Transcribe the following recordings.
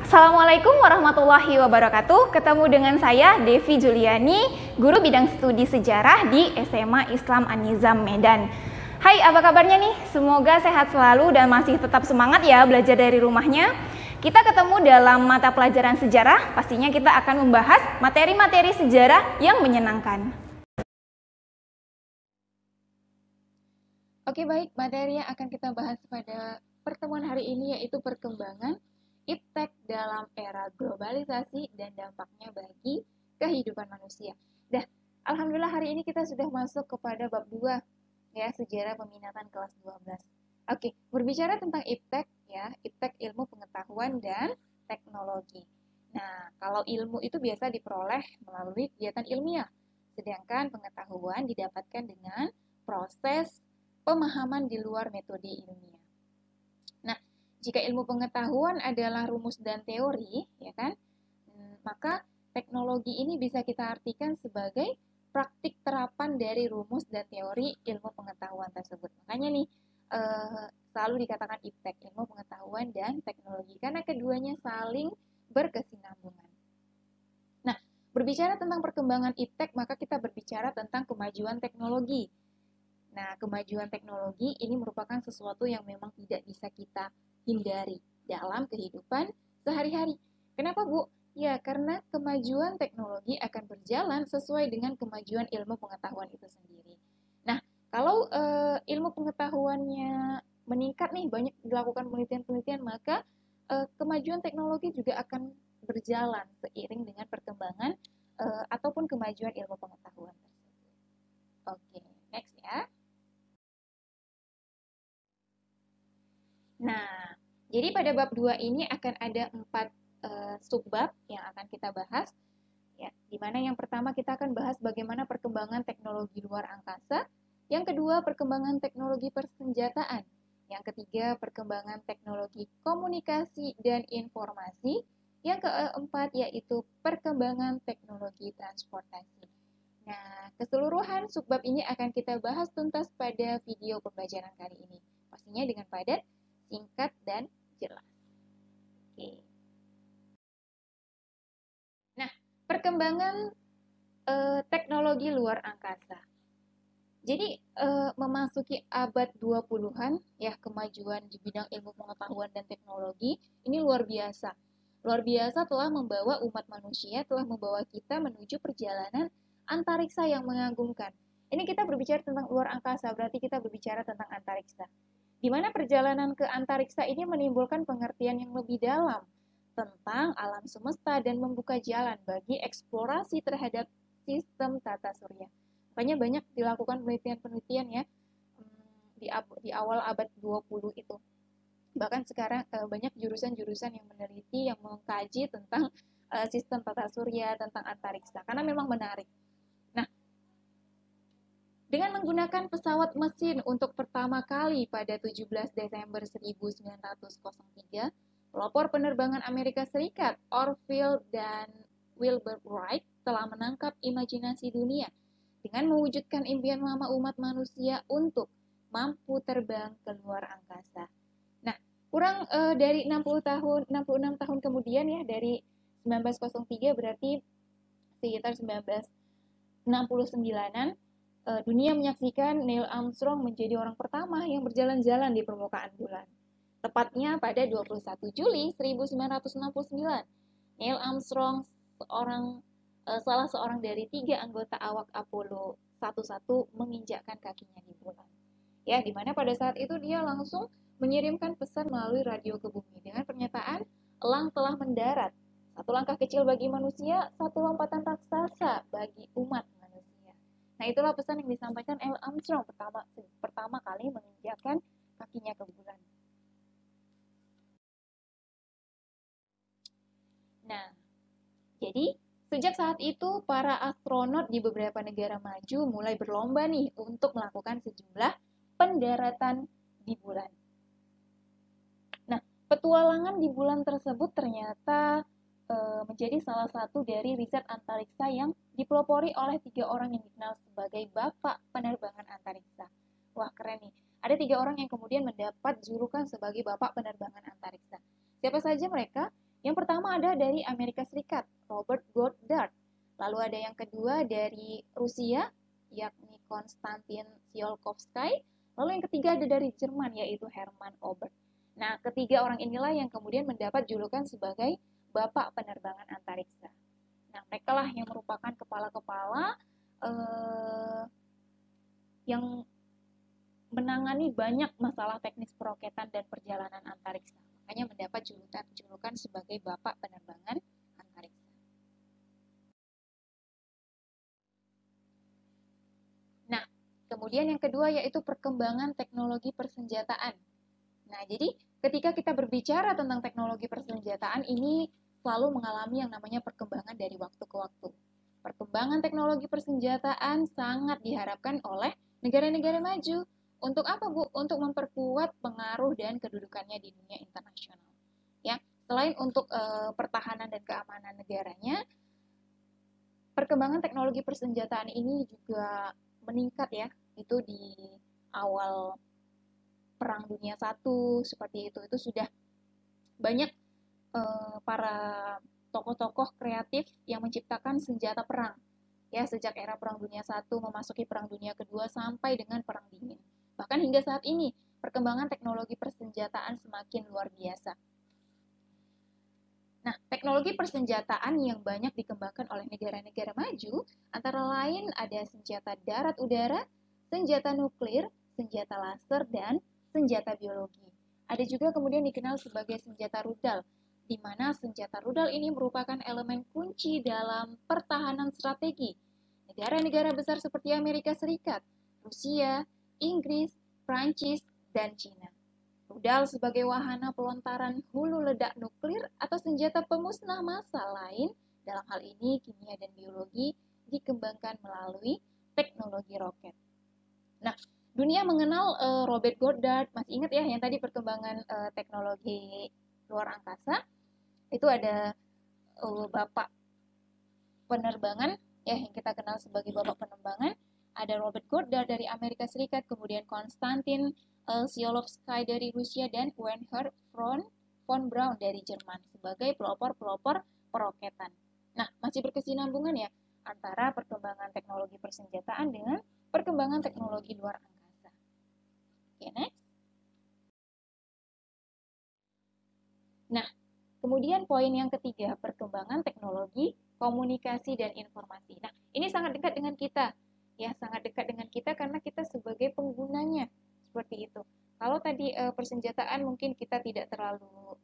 Assalamualaikum warahmatullahi wabarakatuh. Ketemu dengan saya Devi Juliani, guru bidang studi sejarah di SMA Islam An-Nizam Medan. Hai, apa kabarnya nih? Semoga sehat selalu dan masih tetap semangat ya belajar dari rumahnya. Kita ketemu dalam mata pelajaran sejarah, pastinya kita akan membahas materi-materi sejarah yang menyenangkan. Oke, baik, materi yang akan kita bahas pada pertemuan hari ini yaitu perkembangan iptek dalam era globalisasi dan dampaknya bagi kehidupan manusia. Alhamdulillah hari ini kita sudah masuk kepada bab 2 ya, sejarah peminatan kelas 12. Oke, berbicara tentang iptek ya, iptek ilmu pengetahuan dan teknologi. Nah, kalau ilmu itu biasa diperoleh melalui kegiatan ilmiah, sedangkan pengetahuan didapatkan dengan proses pemahaman di luar metode ilmiah. Nah, jika ilmu pengetahuan adalah rumus dan teori, ya kan, maka teknologi ini bisa kita artikan sebagai praktik terapan dari rumus dan teori ilmu pengetahuan tersebut. Makanya nih, selalu dikatakan iptek, ilmu pengetahuan dan teknologi, karena keduanya saling berkesinambungan. Nah, berbicara tentang perkembangan iptek, maka kita berbicara tentang kemajuan teknologi. Nah, kemajuan teknologi ini merupakan sesuatu yang memang tidak bisa kita hindari dalam kehidupan sehari-hari. Kenapa, Bu? Ya, karena kemajuan teknologi akan berjalan sesuai dengan kemajuan ilmu pengetahuan itu sendiri. Nah, kalau ilmu pengetahuannya meningkat nih, banyak dilakukan penelitian-penelitian, maka kemajuan teknologi juga akan berjalan seiring dengan perkembangan ataupun kemajuan ilmu pengetahuan tersebut. Oke, next ya. Nah, jadi pada bab 2 ini akan ada 4 subbab yang akan kita bahas. Ya, di mana yang pertama kita akan bahas bagaimana perkembangan teknologi luar angkasa, yang kedua perkembangan teknologi persenjataan, yang ketiga perkembangan teknologi komunikasi dan informasi, yang keempat yaitu perkembangan teknologi transportasi. Nah, keseluruhan subbab ini akan kita bahas tuntas pada video pembelajaran kali ini. Pastinya dengan padat, singkat, dan jelas. Oke. Nah, perkembangan teknologi luar angkasa. Jadi, memasuki abad 20-an, ya, kemajuan di bidang ilmu pengetahuan dan teknologi ini luar biasa. Luar biasa telah membawa umat manusia, telah membawa kita menuju perjalanan antariksa yang mengagumkan. Ini kita berbicara tentang luar angkasa, berarti kita berbicara tentang antariksa. Di mana perjalanan ke antariksa ini menimbulkan pengertian yang lebih dalam tentang alam semesta dan membuka jalan bagi eksplorasi terhadap sistem tata surya. Makanya banyak dilakukan penelitian-penelitian ya di awal abad 20 itu. Bahkan sekarang banyak jurusan-jurusan yang meneliti, yang mengkaji tentang sistem tata surya, tentang antariksa, karena memang menarik. Nah, dengan menggunakan pesawat mesin untuk pertama kali pada 17 Desember 1903, pelopor penerbangan Amerika Serikat, Orville dan Wilbur Wright, telah menangkap imajinasi dunia dengan mewujudkan impian lama umat manusia untuk mampu terbang ke luar angkasa. Nah, kurang dari 66 tahun kemudian ya, dari 1903 berarti sekitar 1969-an, dunia menyaksikan Neil Armstrong menjadi orang pertama yang berjalan-jalan di permukaan bulan. Tepatnya pada 21 Juli 1969, Neil Armstrong salah seorang dari 3 anggota awak Apollo 11 menginjakkan kakinya di bulan. Ya, di mana pada saat itu dia langsung mengirimkan pesan melalui radio ke bumi dengan pernyataan, "Elang telah mendarat. Satu langkah kecil bagi manusia, satu lompatan raksasa bagi umat manusia." Nah, itulah pesan yang disampaikan Neil Armstrong pertama kali menginjakkan kakinya ke bulan. Nah, jadi sejak saat itu para astronot di beberapa negara maju mulai berlomba nih untuk melakukan sejumlah pendaratan di bulan. Nah, petualangan di bulan tersebut ternyata menjadi salah satu dari riset antariksa yang dipelopori oleh 3 orang yang dikenal sebagai bapak penerbangan antariksa. Wah, keren nih. Ada 3 orang yang kemudian mendapat julukan sebagai bapak penerbangan antariksa. Siapa saja mereka? Yang pertama ada dari Amerika Serikat, Robert Goddard. Lalu ada yang kedua dari Rusia, yakni Konstantin Tsiolkovsky. Lalu yang ketiga ada dari Jerman, yaitu Hermann Oberth. Nah, ketiga orang inilah yang kemudian mendapat julukan sebagai Bapak Penerbangan Antariksa. Nah, mereka lah yang merupakan kepala-kepala yang menangani banyak masalah teknis peroketan dan perjalanan antariksa. Makanya mendapat julukan sebagai Bapak Penerbangan Antariksa. Nah, kemudian yang kedua yaitu perkembangan teknologi persenjataan. Nah, jadi ketika kita berbicara tentang teknologi persenjataan ini selalu mengalami yang namanya perkembangan dari waktu ke waktu. Perkembangan teknologi persenjataan sangat diharapkan oleh negara-negara maju. Untuk apa, Bu? Untuk memperkuat pengaruh dan kedudukannya di dunia internasional. Ya, selain untuk pertahanan dan keamanan negaranya, perkembangan teknologi persenjataan ini juga meningkat ya. Itu di awal Perang Dunia I seperti itu sudah banyak para tokoh-tokoh kreatif yang menciptakan senjata perang ya sejak era Perang Dunia I memasuki Perang Dunia Kedua sampai dengan Perang Dingin. Bahkan hingga saat ini perkembangan teknologi persenjataan semakin luar biasa. Nah, teknologi persenjataan yang banyak dikembangkan oleh negara-negara maju antara lain ada senjata darat-udara, senjata nuklir, senjata laser, dan senjata biologi. Ada juga kemudian dikenal sebagai senjata rudal, di mana senjata rudal ini merupakan elemen kunci dalam pertahanan strategi. Negara-negara besar seperti Amerika Serikat, Rusia, Inggris, Prancis, dan Cina. Rudal sebagai wahana pelontaran hulu ledak nuklir atau senjata pemusnah massa lain, dalam hal ini kimia dan biologi, dikembangkan melalui teknologi roket. Nah, dunia mengenal Robert Goddard, masih ingat ya yang tadi perkembangan teknologi luar angkasa, itu ada Bapak Penerbangan, ya yang kita kenal sebagai Bapak Penerbangan, ada Robert Goddard dari Amerika Serikat, kemudian Konstantin Tsiolkovsky dari Rusia, dan Wernher von Braun dari Jerman sebagai pelopor-pelopor peroketan. Nah, masih berkesinambungan ya antara perkembangan teknologi persenjataan dengan perkembangan teknologi luar angkasa. Oke, next. Nah, kemudian poin yang ketiga, perkembangan teknologi komunikasi dan informasi. Nah, ini sangat dekat dengan kita. Ya, sangat dekat dengan kita karena kita sebagai penggunanya. Seperti itu. Kalau tadi persenjataan mungkin kita tidak terlalu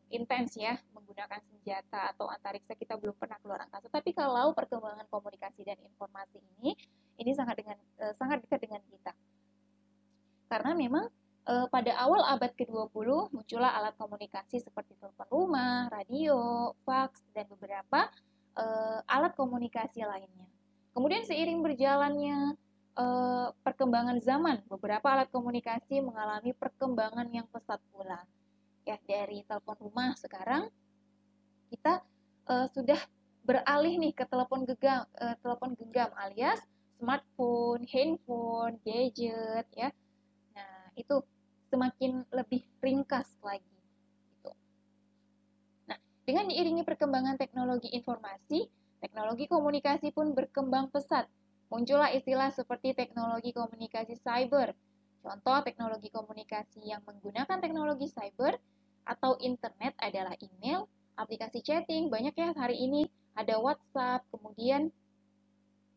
intens ya menggunakan senjata atau antariksa, kita belum pernah keluar angkasa. Tapi kalau perkembangan komunikasi dan informasi ini sangat dekat dengan kita. Karena memang pada awal abad ke-20 muncullah alat komunikasi seperti telepon rumah, radio, fax, dan beberapa alat komunikasi lainnya. Kemudian seiring berjalannya perkembangan zaman, beberapa alat komunikasi mengalami perkembangan yang pesat pula. Ya, dari telepon rumah sekarang kita sudah beralih nih ke telepon genggam alias smartphone, handphone, gadget ya. Nah, itu semakin lebih ringkas lagi. Gitu. Nah, dengan diiringi perkembangan teknologi informasi, teknologi komunikasi pun berkembang pesat. Muncullah istilah seperti teknologi komunikasi cyber. Contoh teknologi komunikasi yang menggunakan teknologi cyber atau internet adalah email, aplikasi chatting, banyak ya hari ini, ada WhatsApp, kemudian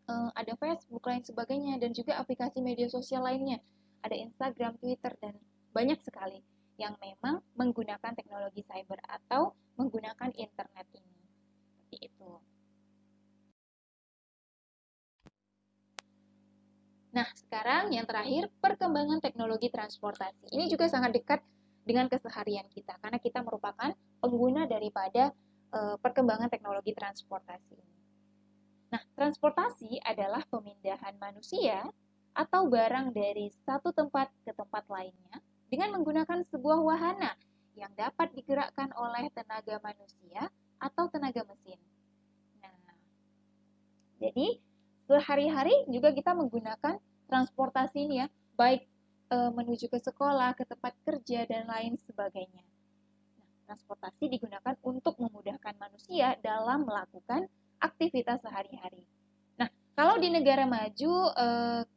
ada Facebook, lain sebagainya, dan juga aplikasi media sosial lainnya. Ada Instagram, Twitter, dan banyak sekali yang memang menggunakan teknologi cyber atau menggunakan internet ini. Seperti itu. Nah, sekarang yang terakhir, perkembangan teknologi transportasi. Ini juga sangat dekat dengan keseharian kita, karena kita merupakan pengguna daripada perkembangan teknologi transportasi ini. Nah, transportasi adalah pemindahan manusia atau barang dari satu tempat ke tempat lainnya dengan menggunakan sebuah wahana yang dapat digerakkan oleh tenaga manusia atau tenaga mesin. Nah, jadi sehari-hari juga kita menggunakan transportasi ini ya, baik menuju ke sekolah, ke tempat kerja, dan lain sebagainya. Nah, transportasi digunakan untuk memudahkan manusia dalam melakukan aktivitas sehari-hari. Nah, kalau di negara maju,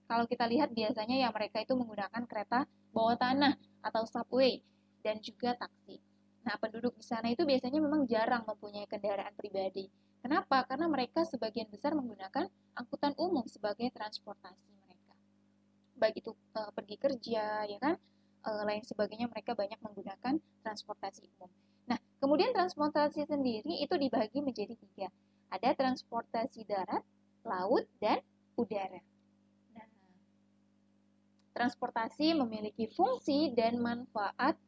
kalau kita lihat biasanya ya mereka itu menggunakan kereta bawah tanah atau subway dan juga taksi. Nah, penduduk di sana itu biasanya memang jarang mempunyai kendaraan pribadi. Kenapa? Karena mereka sebagian besar menggunakan angkutan umum sebagai transportasi mereka. Baik itu pergi kerja, ya kan? Lain sebagainya mereka banyak menggunakan transportasi umum. Nah, kemudian transportasi sendiri itu dibagi menjadi 3. Ada transportasi darat, laut, dan udara. Nah, transportasi memiliki fungsi dan manfaat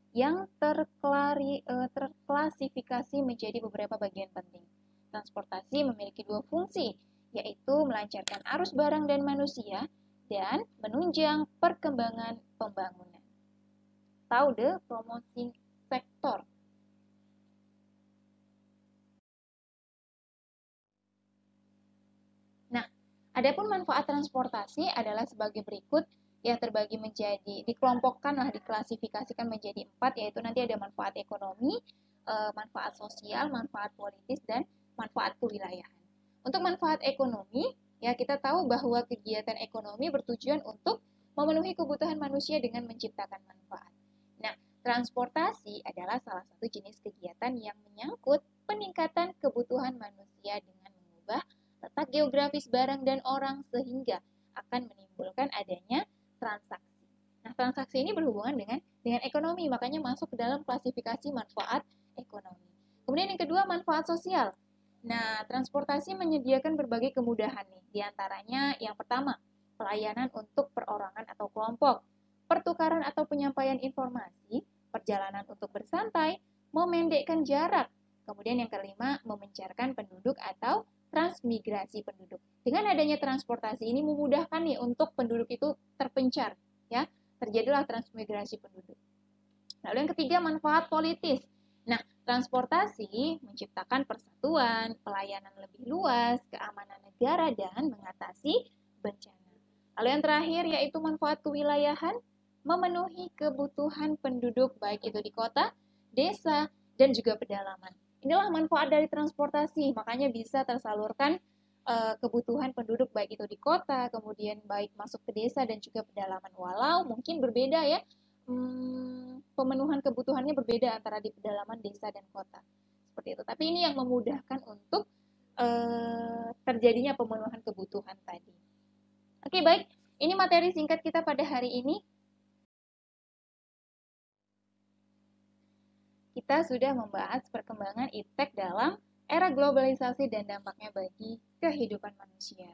yang terklasifikasi menjadi beberapa bagian penting. Transportasi memiliki 2 fungsi, yaitu melancarkan arus barang dan manusia dan menunjang perkembangan pembangunan. Tahu deh promosi sektor. Nah, adapun manfaat transportasi adalah sebagai berikut, yang terbagi menjadi, diklasifikasikan menjadi 4, yaitu nanti ada manfaat ekonomi, manfaat sosial, manfaat politis, dan manfaat kewilayahan. Untuk manfaat ekonomi, ya kita tahu bahwa kegiatan ekonomi bertujuan untuk memenuhi kebutuhan manusia dengan menciptakan manfaat. Nah, transportasi adalah salah satu jenis kegiatan yang menyangkut peningkatan kebutuhan manusia dengan mengubah letak geografis barang dan orang sehingga akan menimbulkan adanya transaksi. Nah, transaksi ini berhubungan dengan ekonomi, makanya masuk ke dalam klasifikasi manfaat ekonomi. Kemudian yang kedua, manfaat sosial. Nah, transportasi menyediakan berbagai kemudahan nih. Di antaranya yang pertama, pelayanan untuk perorangan atau kelompok, pertukaran atau penyampaian informasi, perjalanan untuk bersantai, memendekkan jarak. Kemudian yang kelima, memencarkan penduduk atau transmigrasi penduduk. Dengan adanya transportasi ini memudahkan nih untuk penduduk itu terpencar, ya. Terjadilah transmigrasi penduduk. Lalu yang ketiga, manfaat politis. Nah, transportasi menciptakan persatuan, pelayanan lebih luas, keamanan negara, dan mengatasi bencana. Lalu yang terakhir yaitu manfaat kewilayahan, memenuhi kebutuhan penduduk baik itu di kota, desa, dan juga pedalaman. Inilah manfaat dari transportasi, makanya bisa tersalurkan kebutuhan penduduk baik itu di kota, kemudian baik masuk ke desa dan juga pedalaman. Walau mungkin berbeda ya, pemenuhan kebutuhannya berbeda antara di pedalaman, desa, dan kota. Seperti itu. Tapi ini yang memudahkan untuk terjadinya pemenuhan kebutuhan tadi. Oke, baik. Ini materi singkat kita pada hari ini. Kita sudah membahas perkembangan iptek dalam era globalisasi dan dampaknya bagi kehidupan manusia.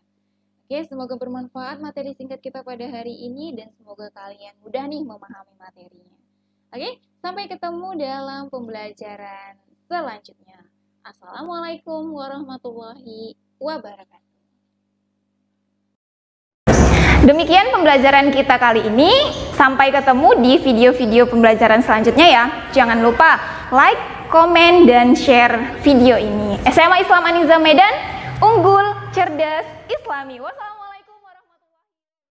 Oke, semoga bermanfaat materi singkat kita pada hari ini dan semoga kalian mudah nih memahami materinya. Oke, sampai ketemu dalam pembelajaran selanjutnya. Assalamualaikum warahmatullahi wabarakatuh. Demikian pembelajaran kita kali ini. Sampai ketemu di video-video pembelajaran selanjutnya ya. Jangan lupa like, komen, dan share video ini. SMA Islam Aniza Medan, unggul, cerdas, Islami. Wassalamualaikum.